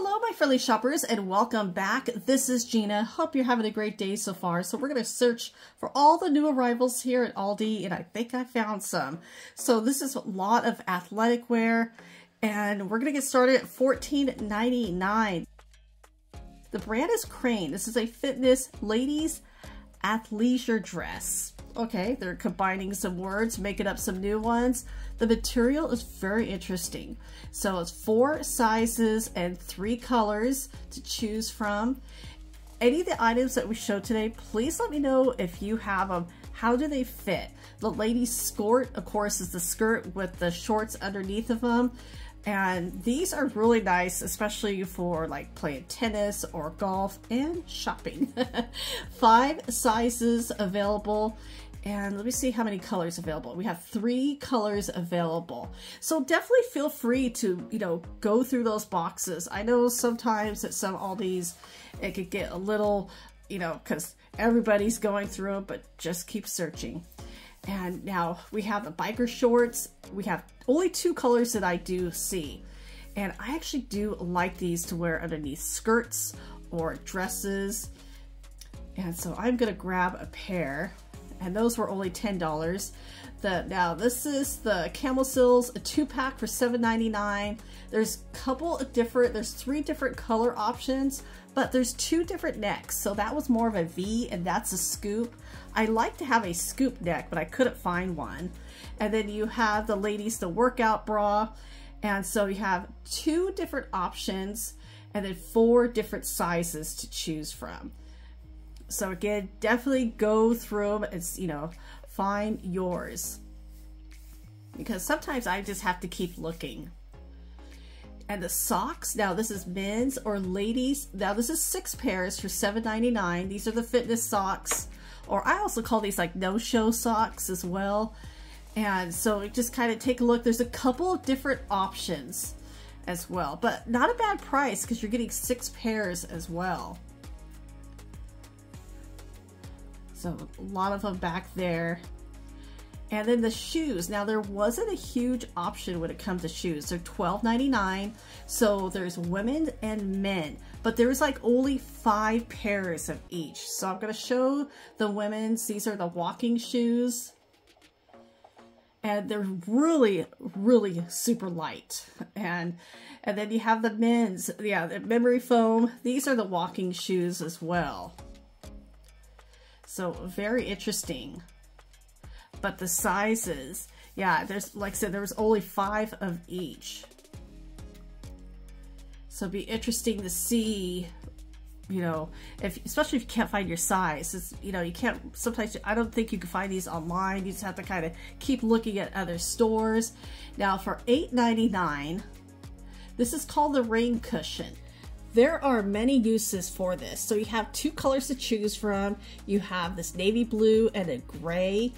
Hello, my friendly shoppers, and welcome back. This is Gina. Hope you're having a great day so far. So we're going to search for all the new arrivals here at Aldi, and I think I found some. So this is a lot of athletic wear, and we're going to get started at $14.99. The brand is Crane. This is a fitness ladies athleisure dress. Okay, they're combining some words, making up some new ones. The material is very interesting. So it's 4 sizes and 3 colors to choose from. Any of the items that we showed today, please let me know if you have them. How do they fit? The ladies skirt, of course, is the skirt with the shorts underneath of them. And these are really nice, especially for like playing tennis or golf and shopping. 5 sizes available. And let me see how many colors available. We have 3 colors available. So definitely feel free to, go through those boxes. I know sometimes at some Aldis, it could get a little, because everybody's going through them, but just keep searching. And now we have the biker shorts. We have only 2 colors that I do see. And I actually do like these to wear underneath skirts or dresses. And so I'm gonna grab a pair. And those were only $10. Now this is the Camel Sills, a 2-pack for $7.99. There's there's 3 different color options, but there's 2 different necks. So that was more of a V and that's a scoop. I like to have a scoop neck, but I couldn't find one. And then you have the ladies, the workout bra. And so you have 2 different options and then 4 different sizes to choose from. So again, definitely go through them and, find yours. Because sometimes I just have to keep looking. And the socks, now this is men's or ladies. Now this is 6 pairs for $7.99. These are the fitness socks. Or I also call these like no-show socks as well. And so just kind of take a look. There's a couple of different options as well. But not a bad price because you're getting 6 pairs as well. So a lot of them back there. And then the shoes. Now there wasn't a huge option when it comes to shoes. They're $12.99. So there's women and men. But there's like only 5 pairs of each. So I'm going to show the women's. These are the walking shoes. And they're really, really super light. And then you have the men's. Yeah, the memory foam. These are the walking shoes as well. So very interesting. But the sizes, yeah, there's, like I said, there was only 5 of each. So it'd be interesting to see, especially if you can't find your size. It's, you can't, sometimes, I don't think you can find these online. You just have to kind of keep looking at other stores. Now for $8.99, this is called the rain cushion. There are many uses for this. So you have 2 colors to choose from. You have this navy blue and a gray.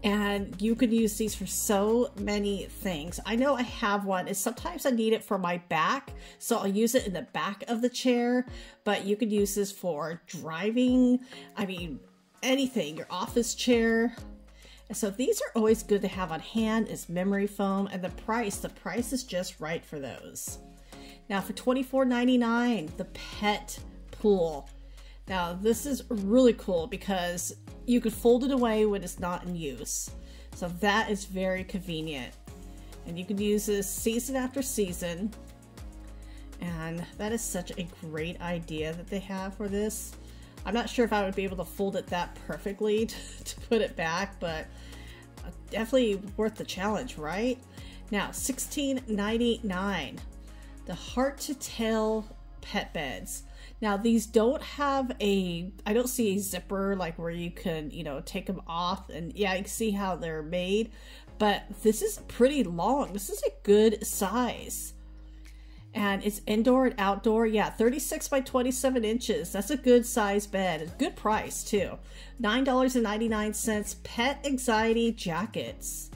And you can use these for so many things. I know I have one, and sometimes I need it for my back, so I'll use it in the back of the chair, but you could use this for driving, anything, your office chair. And so these are always good to have on hand. It's memory foam, and the price is just right for those. Now for $24.99, the pet pool. Now this is really cool because you could fold it away when it's not in use. So that is very convenient. And you can use this season after season. And that is such a great idea that they have for this. I'm not sure if I would be able to fold it that perfectly to put it back, but definitely worth the challenge, right? Now, $16.99. The Heart to Tail pet beds. Now these don't have I don't see a zipper like where you can, take them off, and yeah, you can see how they're made, but this is pretty long. This is a good size. And it's indoor and outdoor. Yeah, 36 by 27 inches. That's a good size bed. Good price too. $9.99. Pet anxiety jackets.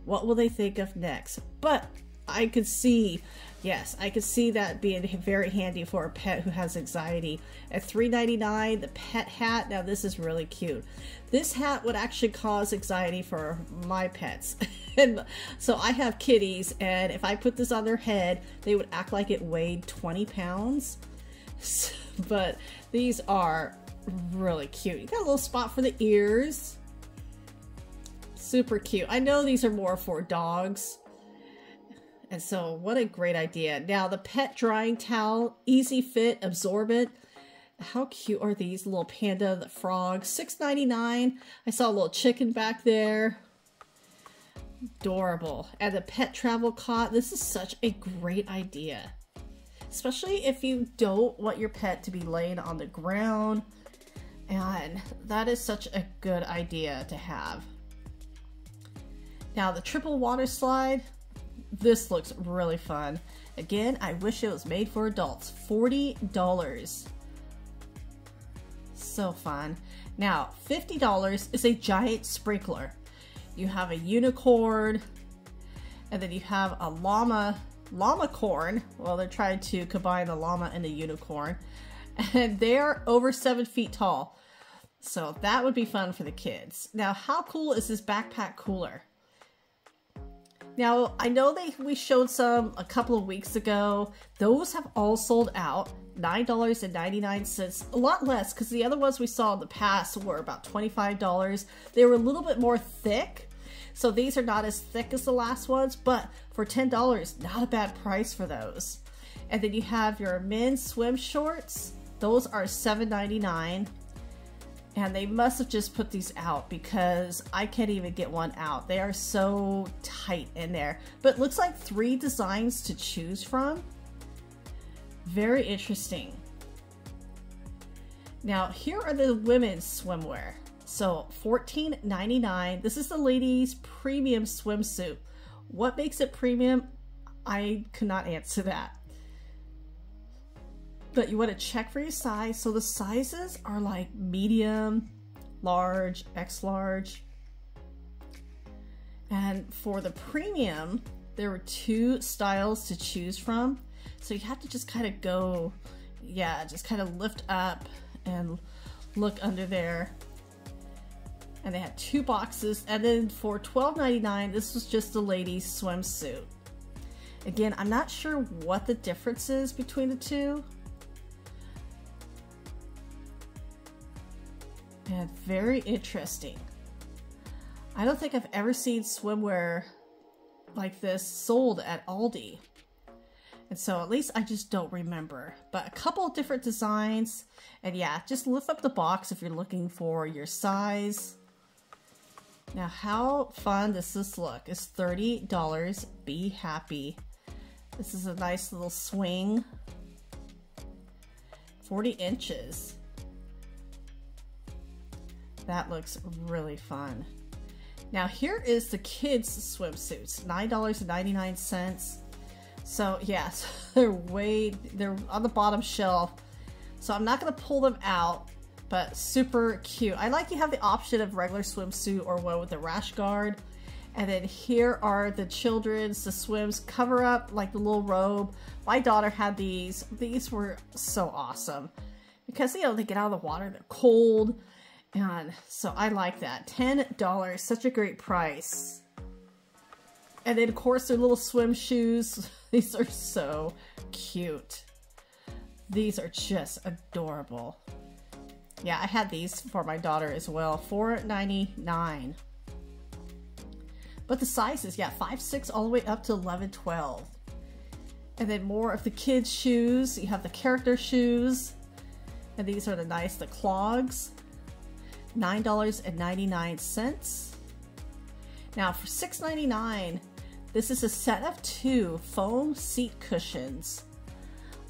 What will they think of next? But I could see Yes, I could see that being very handy for a pet who has anxiety. At $3.99, the pet hat. Now this is really cute. This hat would actually cause anxiety for my pets. And so I have kitties, and if I put this on their head, they would act like it weighed 20 pounds. But these are really cute. You got a little spot for the ears. Super cute. I know these are more for dogs. And so what a great idea. Now the pet drying towel, easy fit, absorbent. How cute are these little panda, the frog? $6.99. I saw a little chicken back there. Adorable. And the pet travel cot. This is such a great idea. Especially if you don't want your pet to be laying on the ground. And that is such a good idea to have. Now the triple water slide. This looks really fun. Again, I wish it was made for adults. $40. So fun. Now, $50 is a giant sprinkler. You have a unicorn, and then you have a llama-corn. Well, they're trying to combine the llama and the unicorn. And they're over 7 feet tall. So that would be fun for the kids. Now, how cool is this backpack cooler? Now, I know we showed some a couple of weeks ago. Those have all sold out. $9.99, a lot less because the other ones we saw in the past were about $25. They were a little bit more thick. So these are not as thick as the last ones, but for $10, not a bad price for those. And then you have your men's swim shorts. Those are $7.99. And they must have just put these out because I can't even get one out. They are so tight in there. But it looks like 3 designs to choose from. Very interesting. Now, here are the women's swimwear. So $14.99. This is the ladies' premium swimsuit. What makes it premium? I could not answer that. But you want to check for your size. So the sizes are like medium, large, X large. And for the premium, there were 2 styles to choose from. So you have to just kind of go, yeah, just kind of lift up and look under there. And they had 2 boxes. And then for $12.99, this was just the ladies' swimsuit. Again, I'm not sure what the difference is between the 2. And very interesting. I don't think I've ever seen swimwear like this sold at Aldi. And so at least I just don't remember. But a couple of different designs. And yeah, just lift up the box if you're looking for your size. Now, how fun does this look? It's $30. Be happy. This is a nice little swing. 40 inches. That looks really fun. Now here is the kids swimsuits, $9.99. So yes, they're on the bottom shelf. So I'm not gonna pull them out, but super cute. I like you have the option of regular swimsuit or one with a rash guard. And then here are the children's, the swims cover up, like the little robe. My daughter had these. These were so awesome because, you know, they get out of the water, they're cold. And so I like that. $10, such a great price. And then of course their little swim shoes. These are so cute. These are just adorable. Yeah, I had these for my daughter as well. $4.99. But the sizes, yeah, 5'6" all the way up to 11'12". And then more of the kids' shoes. You have the character shoes. And these are the clogs. $9.99. Now for $6.99, this is a set of 2 foam seat cushions.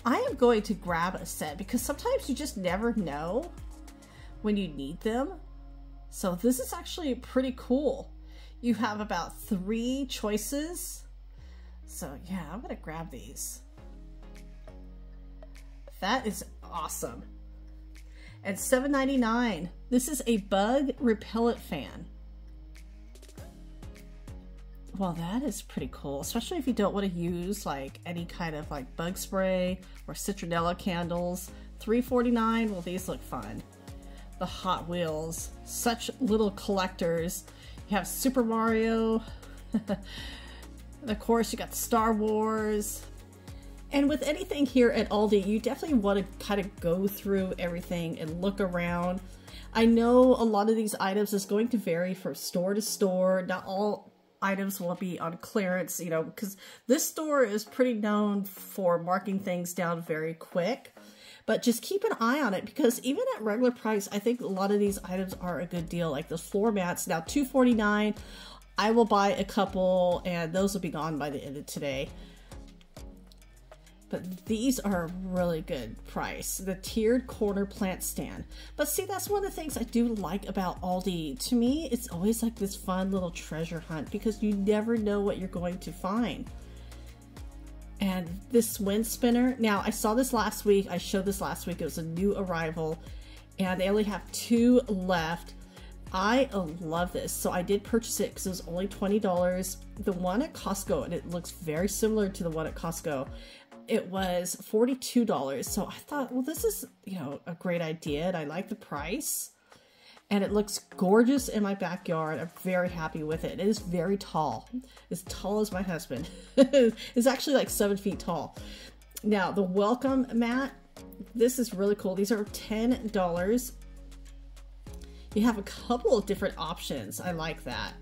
I am going to grab a set because sometimes you just never know when you need them. So this is actually pretty cool. You have about 3 choices. So yeah, I'm gonna grab these. That is awesome. And $7.99. This is a bug repellent fan. Well, that is pretty cool, especially if you don't want to use like any kind of like bug spray or citronella candles. $3.49. Well, these look fun. The Hot Wheels, such little collectors. You have Super Mario. And of course, you got Star Wars. And with anything here at Aldi, you definitely want to kind of go through everything and look around. I know a lot of these items is going to vary from store to store. Not all items will be on clearance, you know, because this store is pretty known for marking things down very quick. But just keep an eye on it, because even at regular price, I think a lot of these items are a good deal. Like the floor mats, now $2.49. I will buy a couple, and those will be gone by the end of today. But these are a really good price. The tiered corner plant stand. But see, that's one of the things I do like about Aldi. To me, it's always like this fun little treasure hunt, because you never know what you're going to find. And this wind spinner, now I saw this last week, I showed this last week, it was a new arrival, and they only have 2 left. I love this, so I did purchase it because it was only $20. The one at Costco, and it looks very similar to the one at Costco, it was $42. So I thought, well, this is, you know, a great idea, and I like the price. And it looks gorgeous in my backyard. I'm very happy with it. It is very tall. As tall as my husband. It's actually like 7 feet tall. Now, the welcome mat. This is really cool. These are $10. You have a couple of different options. I like that.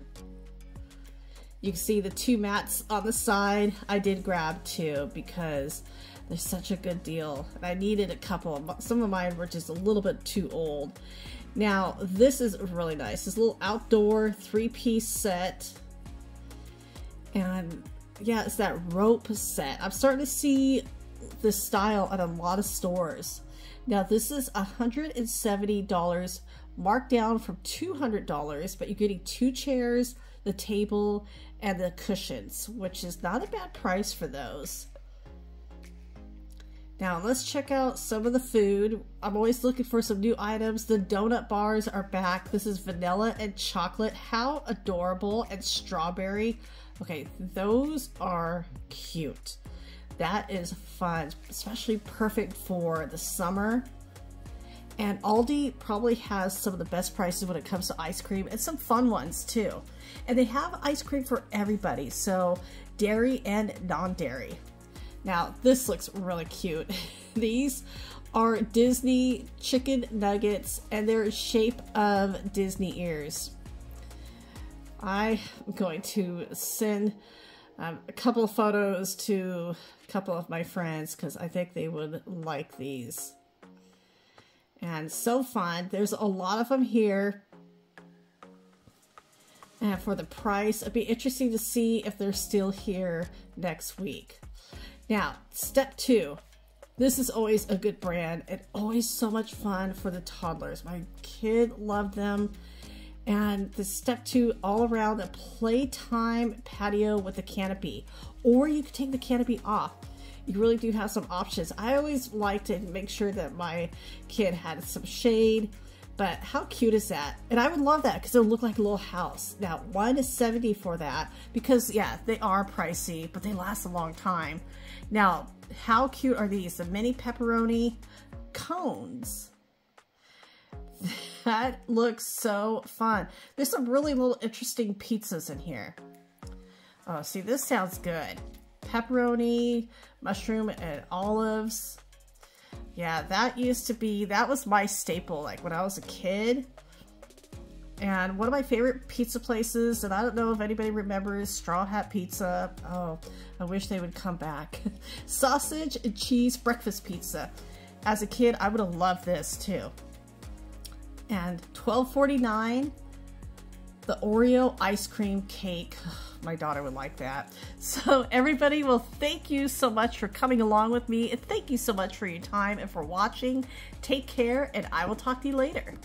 You can see the 2 mats on the side. I did grab 2 because they're such a good deal. And I needed a couple. Some of mine were just a little bit too old. Now, this is really nice. This little outdoor 3-piece set. And yeah, it's that rope set. I'm starting to see this style at a lot of stores. Now, this is $170, marked down from $200, but you're getting 2 chairs, the table, and the cushions, which is not a bad price for those. Now, let's check out some of the food. I'm always looking for some new items. The donut bars are back. This is vanilla and chocolate. How adorable. And strawberry. Okay, those are cute. That is fun, especially perfect for the summer. And Aldi probably has some of the best prices when it comes to ice cream, and some fun ones too. And they have ice cream for everybody, so dairy and non-dairy. Now, this looks really cute. These are Disney chicken nuggets, and they're in shape of Disney ears. I'm going to send a couple of photos to a couple of my friends, because I think they would like these. And so fun. There's a lot of them here. And for the price, it'd be interesting to see if they're still here next week. Now, step 2. This is always a good brand, and always so much fun for the toddlers. My kid loved them. And the step 2, all around the playtime patio with the canopy. Or you can take the canopy off. You really do have some options. I always like to make sure that my kid had some shade. But how cute is that? And I would love that, because it'll look like a little house. Now, one is $70 for that, because yeah, they are pricey, but they last a long time. Now, how cute are these? The mini pepperoni cones. That looks so fun. There's some really little interesting pizzas in here. Oh, see, this sounds good. Pepperoni, mushroom, and olives. Yeah, that was my staple, like when I was a kid. And one of my favorite pizza places, and I don't know if anybody remembers Straw Hat Pizza. Oh, I wish they would come back. Sausage and cheese breakfast pizza. As a kid, I would have loved this too. And $12.49, the Oreo ice cream cake. My daughter would like that. So everybody, well, thank you so much for coming along with me, and thank you so much for your time and for watching. Take care, and I will talk to you later.